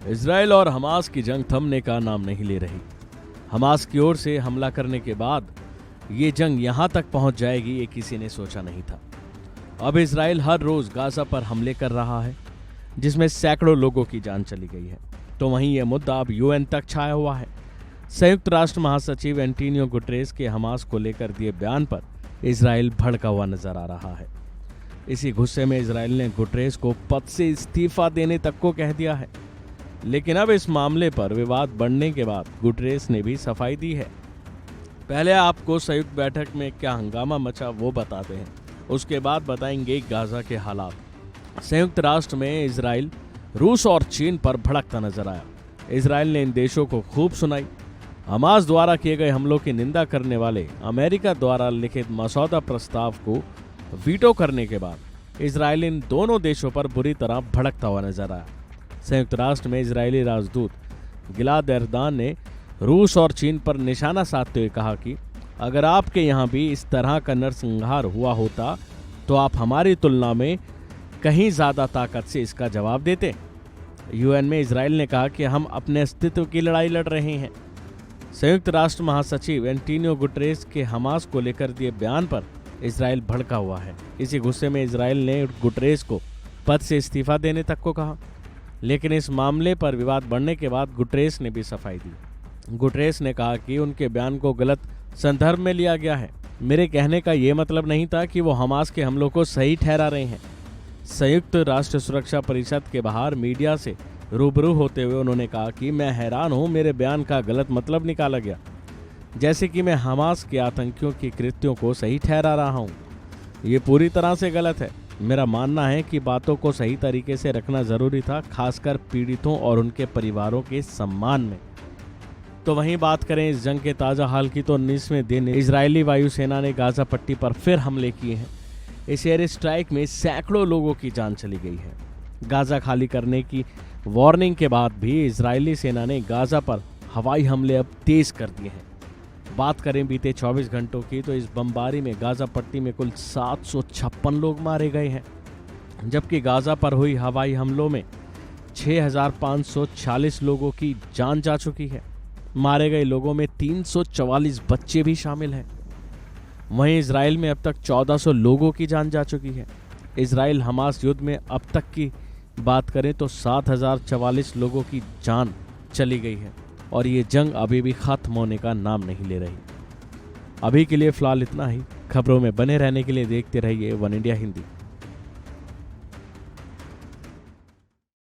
Israel और Hamas की जंग थमने का नाम नहीं ले रही। हमास की ओर से हमला करने के बाद ये जंग यहां तक पहुंच जाएगी, ये किसी ने सोचा नहीं था। अब इजराइल हर रोज गाजा पर हमले कर रहा है, जिसमें सैकड़ों लोगों की जान चली गई है। तो वहीं यह मुद्दा अब यूएन तक छाया हुआ है। संयुक्त राष्ट्र महासचिव एंटोनियो गुटेरेस के हमास को लेकर दिए बयान पर इजराइल भड़का हुआ नजर आ रहा है। इसी गुस्से में इजराइल ने गुटेरेस को पद से इस्तीफा देने तक को कह दिया है। लेकिन अब इस मामले पर विवाद बढ़ने के बाद गुटेरेस ने भी सफाई दी है। पहले आपको संयुक्त बैठक में क्या हंगामा मचा वो बताते हैं, उसके बाद बताएंगे गाजा के हालात। संयुक्त राष्ट्र में इजराइल, रूस और चीन पर भड़कता नजर आया। इजराइल ने इन देशों को खूब सुनाई। हमास द्वारा किए गए हमलों की निंदा करने वाले अमेरिका द्वारा लिखित मसौदा प्रस्ताव को वीटो करने के बाद इजराइल इन दोनों देशों पर बुरी तरह भड़कता हुआ नजर आया। संयुक्त राष्ट्र में इजरायली राजदूत गिलाद एरदान ने रूस और चीन पर निशाना साधते हुए कहा कि अगर आपके यहाँ भी इस तरह का नरसंहार हुआ होता तो आप हमारी तुलना में कहीं ज्यादा ताकत से इसका जवाब देते। यूएन में इजराइल ने कहा कि हम अपने अस्तित्व की लड़ाई लड़ रहे हैं। संयुक्त राष्ट्र महासचिव एंटोनियो गुटेरेस के हमास को लेकर दिए बयान पर इजराइल भड़का हुआ है। इसी गुस्से में इजराइल ने गुटेरेस को पद से इस्तीफा देने तक को कहा। लेकिन इस मामले पर विवाद बढ़ने के बाद गुटेरेस ने भी सफाई दी। गुटेरेस ने कहा कि उनके बयान को गलत संदर्भ में लिया गया है। मेरे कहने का ये मतलब नहीं था कि वो हमास के हमलों को सही ठहरा रहे हैं। संयुक्त राष्ट्र सुरक्षा परिषद के बाहर मीडिया से रूबरू होते हुए उन्होंने कहा कि मैं हैरान हूं, मेरे बयान का गलत मतलब निकाला गया, जैसे कि मैं हमास के आतंकियों के कृत्यों को सही ठहरा रहा हूं। ये पूरी तरह से गलत है। मेरा मानना है कि बातों को सही तरीके से रखना जरूरी था, खासकर पीड़ितों और उनके परिवारों के सम्मान में। तो वहीं बात करें इस जंग के ताज़ा हाल की, तो 19वें दिन इजरायली वायुसेना ने गाजा पट्टी पर फिर हमले किए हैं। इस एयर स्ट्राइक में सैकड़ों लोगों की जान चली गई है। गाजा खाली करने की वार्निंग के बाद भी इजरायली सेना ने गाजा पर हवाई हमले अब तेज कर दिए हैं। बात करें बीते 24 घंटों की, तो इस बमबारी में गाजा पट्टी में कुल 756 लोग मारे गए हैं, जबकि गाजा पर हुई हवाई हमलों में 6540 लोगों की जान जा चुकी है। मारे गए लोगों में 344 बच्चे भी शामिल हैं। वहीं इजराइल में अब तक 1400 लोगों की जान जा चुकी है। इजराइल हमास युद्ध में अब तक की बात करें तो 7044 लोगों की जान चली गई है और ये जंग अभी भी खत्म होने का नाम नहीं ले रही। अभी के लिए फिलहाल इतना ही। खबरों में बने रहने के लिए देखते रहिए वन इंडिया हिंदी।